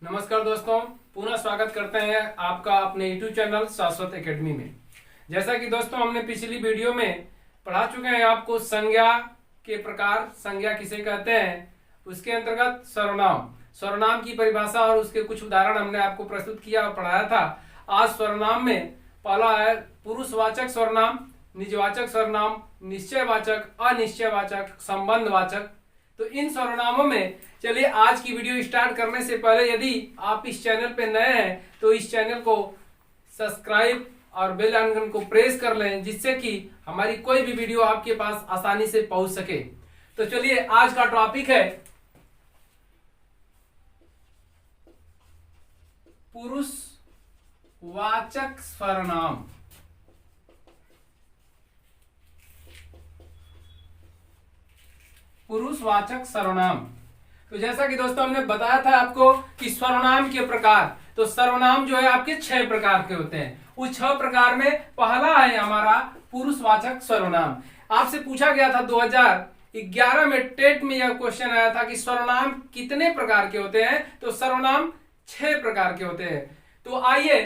नमस्कार दोस्तों, पुनः स्वागत करते हैं आपका अपने यूट्यूब चैनल शाश्वत एकेडमी में। जैसा कि दोस्तों हमने पिछली वीडियो में पढ़ा चुके हैं आपको संज्ञा के प्रकार, संज्ञा किसे कहते हैं, उसके अंतर्गत सर्वनाम, सर्वनाम की परिभाषा और उसके कुछ उदाहरण हमने आपको प्रस्तुत किया और पढ़ाया था। आज सर्वनाम में पहला है पुरुषवाचक सर्वनाम, निजवाचक सर्वनाम, निश्चयवाचक, अनिश्चयवाचक, संबंधवाचक। तो इन सर्वनामों में चलिए आज की वीडियो स्टार्ट करने से पहले यदि आप इस चैनल पे नए हैं तो इस चैनल को सब्सक्राइब और बेल आइकन को प्रेस कर लें, जिससे कि हमारी कोई भी वीडियो आपके पास आसानी से पहुंच सके। तो चलिए आज का टॉपिक है पुरुषवाचक सर्वनाम। पुरुषवाचक सर्वनाम। तो जैसा कि दोस्तों हमने बताया था आपको कि सर्वनाम के प्रकार, तो सर्वनाम जो है आपके 6 प्रकार के होते हैं। उस 6 प्रकार में पहला है हमारा पुरुषवाचक सर्वनाम। आपसे पूछा गया था 2011 में टेट में यह क्वेश्चन आया था कि सर्वनाम कितने प्रकार के होते हैं, तो सर्वनाम 6 प्रकार के होते हैं। तो आइए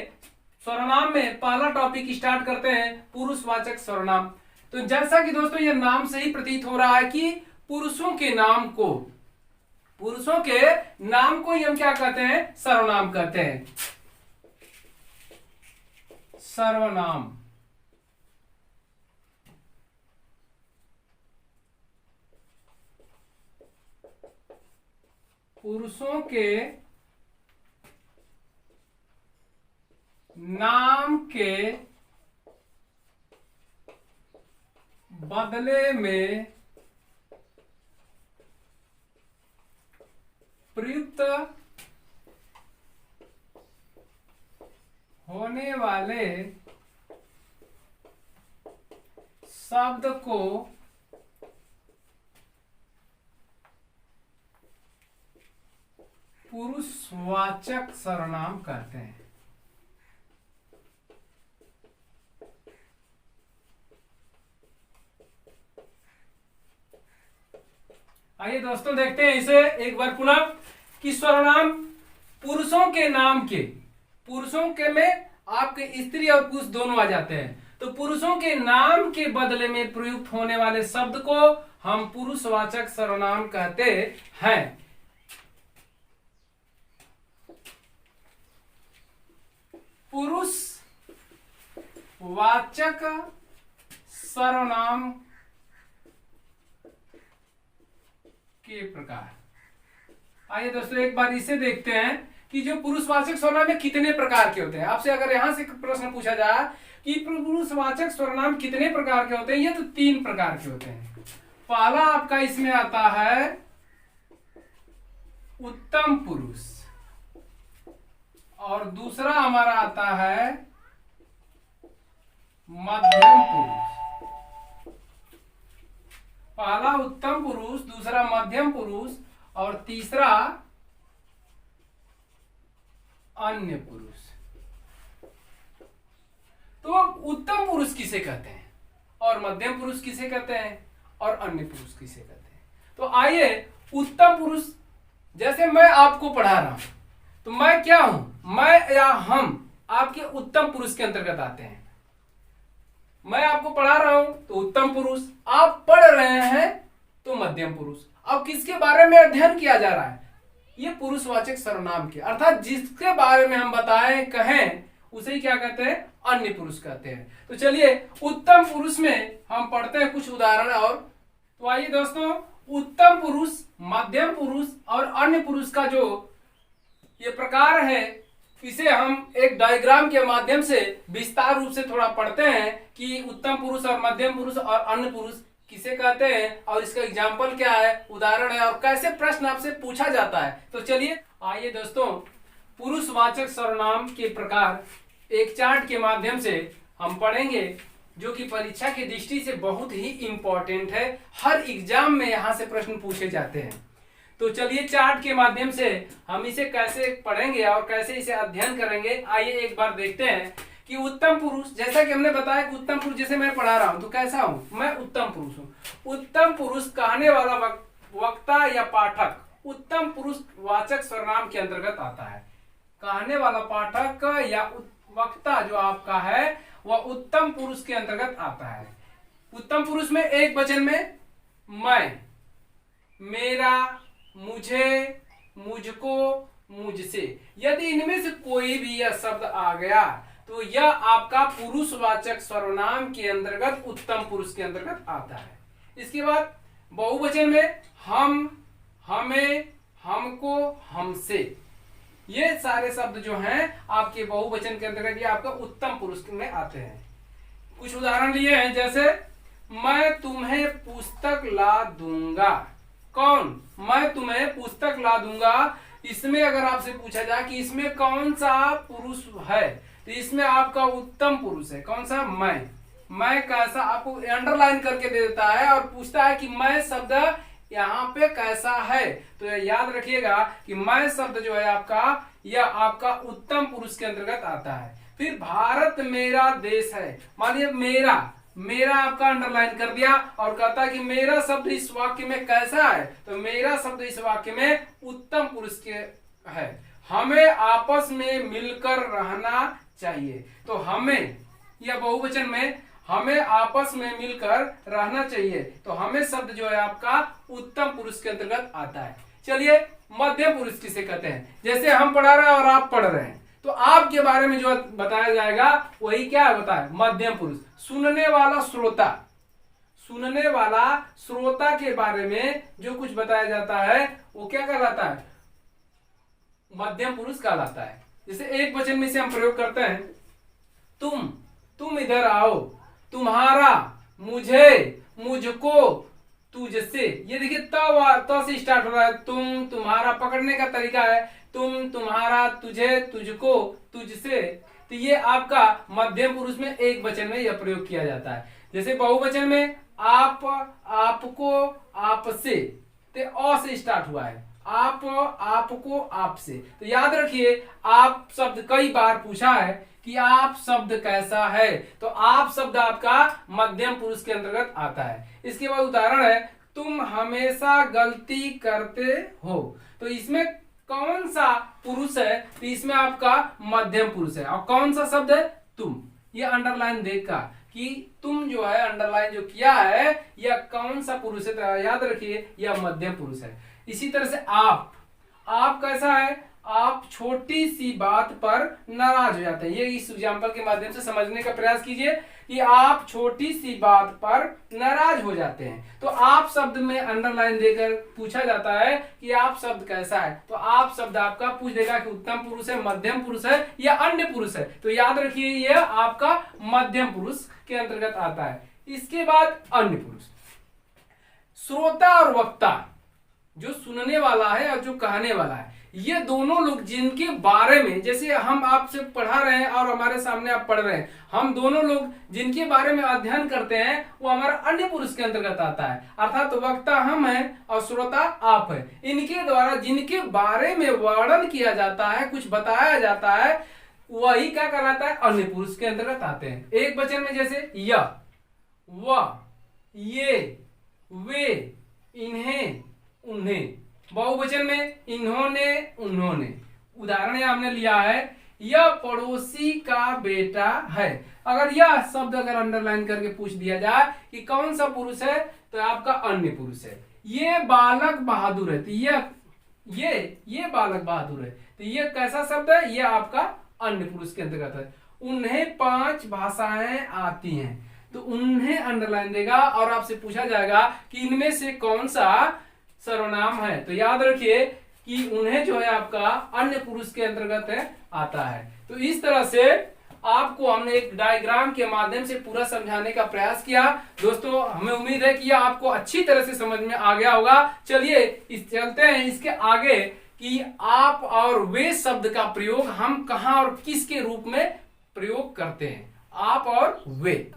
सर्वनाम में पहला टॉपिक स्टार्ट करते हैं, पुरुषवाचक सर्वनाम। तो जैसा कि दोस्तों यह नाम से ही प्रतीत हो रहा है कि पुरुषों के नाम को, पुरुषों के नाम को ही हम क्या कहते हैं, सर्वनाम कहते हैं। सर्वनाम। पुरुषों के नाम के बदले में प्रयुक्त होने वाले शब्द को पुरुषवाचक सर्वनाम कहते हैं। आइए दोस्तों देखते हैं इसे एक बार पुनः कि सर्वनाम पुरुषों के नाम के, पुरुषों के में आपके स्त्री और पुरुष दोनों आ जाते हैं। तो पुरुषों के नाम के बदले में प्रयुक्त होने वाले शब्द को हम पुरुषवाचक सर्वनाम कहते हैं। पुरुषवाचक सर्वनाम के प्रकार। आइए दोस्तों एक बार इसे देखते हैं कि जो पुरुषवाचक सर्वनाम में कितने प्रकार के होते हैं। आपसे अगर यहां से प्रश्न पूछा जाए कि पुरुषवाचक सर्वनाम कितने प्रकार के होते हैं, ये तो 3 प्रकार के होते हैं। पहला आपका इसमें आता है उत्तम पुरुष, और दूसरा हमारा आता है मध्यम पुरुष। पहला उत्तम पुरुष, दूसरा मध्यम पुरुष और तीसरा अन्य पुरुष। तो उत्तम पुरुष किसे कहते हैं और मध्यम पुरुष किसे कहते हैं और अन्य पुरुष किसे कहते हैं। तो आइए उत्तम पुरुष, जैसे मैं आपको पढ़ा रहा हूं तो मैं क्या हूं, मैं या हम आपके उत्तम पुरुष के अंतर्गत आते हैं। मैं आपको पढ़ा रहा हूं तो उत्तम पुरुष, आप पढ़ रहे हैं तो मध्यम पुरुष। अब किसके बारे में अध्ययन किया जा रहा है, ये पुरुषवाचक सर्वनाम के, अर्थात जिसके बारे में हम बताएं कहें उसे ही क्या कहते हैं, अन्य पुरुष कहते हैं। तो चलिए उत्तम पुरुष में हम पढ़ते हैं कुछ उदाहरण। और तो आइए दोस्तों, उत्तम पुरुष, मध्यम पुरुष और अन्य पुरुष का जो ये प्रकार है, इसे हम एक डायग्राम के माध्यम से विस्तार रूप से थोड़ा पढ़ते हैं कि उत्तम पुरुष और मध्यम पुरुष और अन्य पुरुष किसे कहते हैं और इसका एग्जाम्पल क्या है, उदाहरण है और कैसे प्रश्न आपसे पूछा जाता है। तो चलिए आइए दोस्तों, पुरुषवाचक सर्वनाम के प्रकार एक चार्ट के माध्यम से हम पढ़ेंगे, जो कि परीक्षा की दृष्टि से बहुत ही इंपॉर्टेंट है। हर एग्जाम में यहां से प्रश्न पूछे जाते हैं। तो चलिए चार्ट के माध्यम से हम इसे कैसे पढ़ेंगे और कैसे इसे अध्ययन करेंगे, आइए एक बार देखते हैं कि उत्तम पुरुष, जैसा कि हमने बताया कि उत्तम पुरुष जैसे मैं पढ़ा रहा हूं तो कैसा हूं, मैं उत्तम पुरुष हूं। उत्तम पुरुष कहने वाला वक्ता या पाठक उत्तम पुरुष वाचक सर्वनाम के अंतर्गत आता है। कहने वाला पाठक या वक्ता जो आपका है वह उत्तम पुरुष के अंतर्गत आता है। उत्तम पुरुष में एक वचन में मैं, मेरा, मुझे, मुझको, मुझसे, यदि इनमें से कोई भी यह शब्द आ गया तो यह आपका पुरुषवाचक सर्वनाम के अंतर्गत उत्तम पुरुष के अंतर्गत आता है। इसके बाद बहुवचन में हम, हमें, हमको, हमसे, ये सारे शब्द जो हैं आपके बहुवचन के अंतर्गत ये आपका उत्तम पुरुष में आते हैं। कुछ उदाहरण लिए हैं, जैसे मैं तुम्हें पुस्तक ला दूंगा। कौन? मैं तुम्हें पुस्तक ला दूंगा। इसमें अगर आपसे पूछा जाए कि इसमें कौन सा पुरुष है तो इसमें आपका उत्तम पुरुष है। कौन सा? मैं कैसा, आपको अंडरलाइन करके दे देता है और पूछता है कि मैं शब्द यहाँ पे कैसा है। तो याद रखिएगा कि मैं शब्द जो है आपका, यह आपका उत्तम पुरुष के अंतर्गत आता है। फिर भारत मेरा देश है, मानिए मेरा आपका अंडरलाइन कर दिया और कहता है कि मेरा शब्द इस वाक्य में कैसा है, तो मेरा शब्द इस वाक्य में उत्तम पुरुष के है। हमें आपस में मिलकर रहना चाहिए, तो हमें, यह बहुवचन में हमें आपस में मिलकर रहना चाहिए, तो हमें शब्द जो है आपका उत्तम पुरुष के अंतर्गत आता है। चलिए मध्यम पुरुष किसे कहते हैं? जैसे हम पढ़ा रहे हैं और आप पढ़ रहे हैं तो आपके बारे में जो बताया जाएगा वही क्या है बताए? मध्यम पुरुष। सुनने वाला श्रोता, सुनने वाला श्रोता के बारे में जो कुछ बताया जाता है वो क्या कहलाता है? मध्यम पुरुष कहलाता है। जैसे एक वचन में से हम प्रयोग करते हैं, तुम इधर आओ, तुम्हारा, मुझे, मुझको, तुझसे। ये देखिए तो से स्टार्ट हो रहा है। तुम, तुम्हारा पकड़ने का तरीका है तुम, तुम्हारा, तुझे, तुझको, तुझसे। तो ये आपका मध्यम पुरुष में एक वचन में यह प्रयोग किया जाता है। जैसे बहुवचन में आप, आपको, आपसे, तो अ से स्टार्ट हुआ है। आप, आपको, आपसे। तो याद रखिए आप शब्द कई बार पूछा है कि आप शब्द कैसा है, तो आप शब्द आपका मध्यम पुरुष के अंतर्गत आता है। इसके बाद उदाहरण है, तुम हमेशा गलती करते हो। तो इसमें कौन सा पुरुष है? तो इसमें आपका मध्यम पुरुष है। और कौन सा शब्द है? तुम। ये अंडरलाइन देखा कि तुम जो है अंडरलाइन जो किया है यह कौन सा पुरुष है, तो याद रखिए यह मध्यम पुरुष है। इसी तरह से आप कैसा है? आप छोटी सी बात पर नाराज हो जाते हैं। ये इस एग्जाम्पल के माध्यम से समझने का प्रयास कीजिए कि आप छोटी सी बात पर नाराज हो जाते हैं। तो आप शब्द में अंडरलाइन देकर पूछा जाता है कि आप शब्द कैसा है, तो आप शब्द आपका पूछ देगा कि उत्तम पुरुष है, मध्यम पुरुष है या अन्य पुरुष है। तो याद रखिए यह आपका मध्यम पुरुष के अंतर्गत आता है। इसके बाद अन्य पुरुष। श्रोता और वक्ता, जो सुनने वाला है और जो कहने वाला है, ये दोनों लोग जिनके बारे में, जैसे हम आपसे पढ़ा रहे हैं और हमारे सामने आप पढ़ रहे हैं, हम दोनों लोग जिनके बारे में अध्ययन करते हैं वो हमारा अन्य पुरुष के अंतर्गत आता है। अर्थात तो वक्ता हम हैं और श्रोता आप हैं। इनके द्वारा जिनके बारे में वर्णन किया जाता है, कुछ बताया जाता है, वही क्या कहलाता है? अन्य पुरुष के अंतर्गत आते हैं। एक वचन में जैसे यह, वह, ये, वे, इन्हें, उन्हें। बहुवचन में इन्होंने, उन्होंने। उदाहरण हमने लिया है, यह पड़ोसी का बेटा है। अगर यह शब्द अगर अंडरलाइन करके पूछ दिया जाए कि कौन सा पुरुष है, तो आपका अन्य पुरुष है। ये बालक बहादुर है, तो ये बालक बहादुर है, तो ये कैसा शब्द है? ये आपका अन्य पुरुष के अंतर्गत है। उन्हें 5 भाषाएं आती हैं, तो उन्हें अंडरलाइन देगा और आपसे पूछा जाएगा कि इनमें से कौन सा सर्वनाम है, तो याद रखिए कि उन्हें जो है आपका अन्य पुरुष के अंतर्गत है आता है। तो इस तरह से आपको हमने एक डायग्राम के माध्यम से पूरा समझाने का प्रयास किया। दोस्तों हमें उम्मीद है कि आपको अच्छी तरह से समझ में आ गया होगा। चलिए चलते हैं इसके आगे कि आप और वे शब्द का प्रयोग हम कहां और किसके रूप में प्रयोग करते हैं। आप और वे।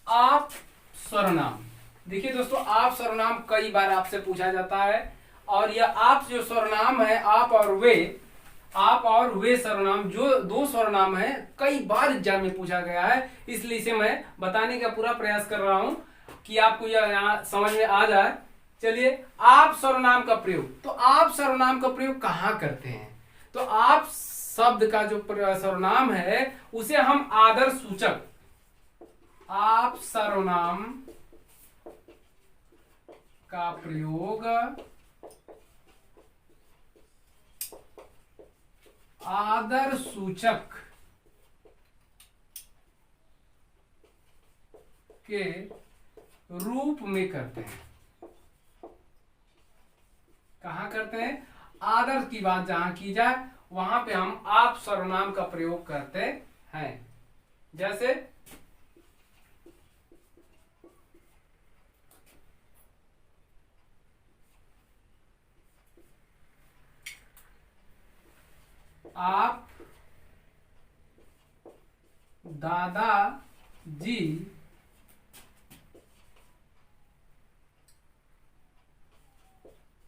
आप सर्वनाम, देखिए दोस्तों आप सर्वनाम कई बार आपसे पूछा जाता है और यह आप जो सर्वनाम है आप और वे सर्वनाम जो 2 सर्वनाम है कई बार एग्जाम में पूछा गया है, इसलिए इसे मैं बताने का पूरा प्रयास कर रहा हूं कि आपको यह यहाँ समझ में आ जाए। चलिए, आप सर्वनाम का प्रयोग, तो आप सर्वनाम का प्रयोग कहां करते हैं? तो आप शब्द का जो सर्वनाम है उसे हम आदर सूचक, आप सर्वनाम का प्रयोग आदर सूचक के रूप में करते हैं। कहां करते हैं? आदर की बात जहां की जाए वहां पे हम आप सर्वनाम का प्रयोग करते हैं। जैसे आप दादाजी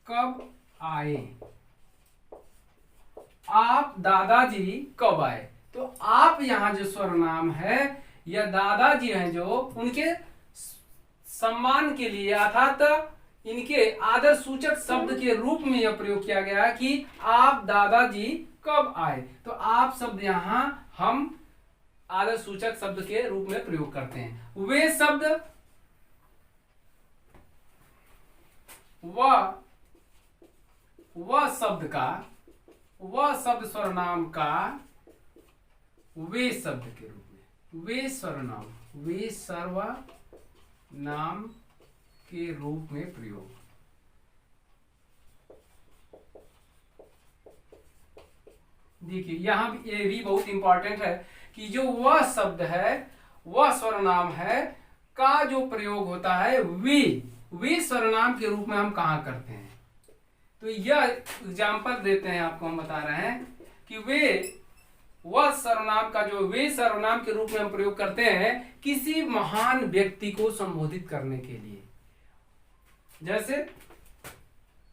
कब आए? आप दादाजी कब आए? तो आप यहां जो सर्वनाम है, यह दादाजी हैं जो उनके सम्मान के लिए अर्थात इनके आदर सूचक शब्द के रूप में यह प्रयोग किया गया कि आप दादाजी कब आए। तो आप शब्द यहां हम आदर सूचक शब्द के रूप में प्रयोग करते हैं। वे शब्द वह शब्द सर्वनाम का वे शब्द के रूप में, वे सर्वनाम, वे सर्वनाम के रूप में प्रयोग। देखिए यहां ये भी बहुत इंपॉर्टेंट है कि जो वह शब्द है, वह सर्वनाम है का जो प्रयोग होता है वे सर्वनाम के रूप में हम कहां करते हैं। तो यह एग्जाम्पल देते हैं आपको, हम बता रहे हैं कि वह सर्वनाम का जो वे सर्वनाम के रूप में हम प्रयोग करते हैं किसी महान व्यक्ति को संबोधित करने के लिए। जैसे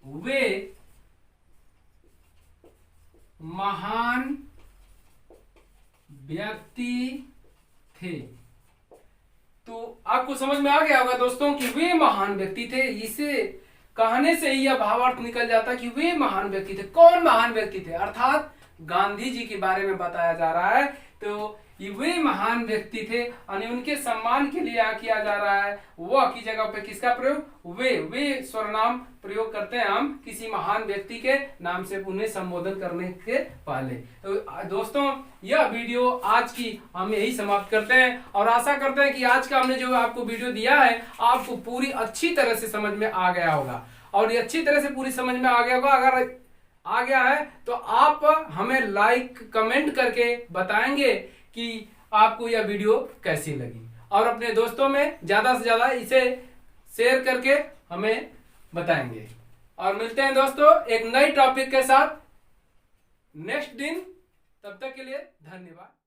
वे महान व्यक्ति थे। तो आपको समझ में आ गया होगा दोस्तों कि वे महान व्यक्ति थे। इसे कहने से ही यह भावार्थ निकल जाता कि वे महान व्यक्ति थे। कौन महान व्यक्ति थे? अर्थात गांधी जी के बारे में बताया जा रहा है। तो वे महान व्यक्ति थे यानी उनके सम्मान के लिए यहाँ किया जा रहा है। वह की जगह पे किसका प्रयोग? वे सर्वनाम प्रयोग करते हैं हम किसी महान व्यक्ति के नाम से उन्हें संबोधन करने के पहले। तो दोस्तों यह वीडियो आज की हम यही समाप्त करते हैं और आशा करते हैं कि आज का हमने जो आपको वीडियो दिया है आपको पूरी अच्छी तरह से समझ में आ गया होगा। और ये अच्छी तरह से पूरी समझ में आ गया होगा। अगर आ गया है तो आप हमें लाइक कमेंट करके बताएंगे कि आपको यह वीडियो कैसी लगी और अपने दोस्तों में ज्यादा से ज्यादा इसे शेयर करके हमें बताएंगे। और मिलते हैं दोस्तों एक नई टॉपिक के साथ नेक्स्ट दिन। तब तक के लिए धन्यवाद।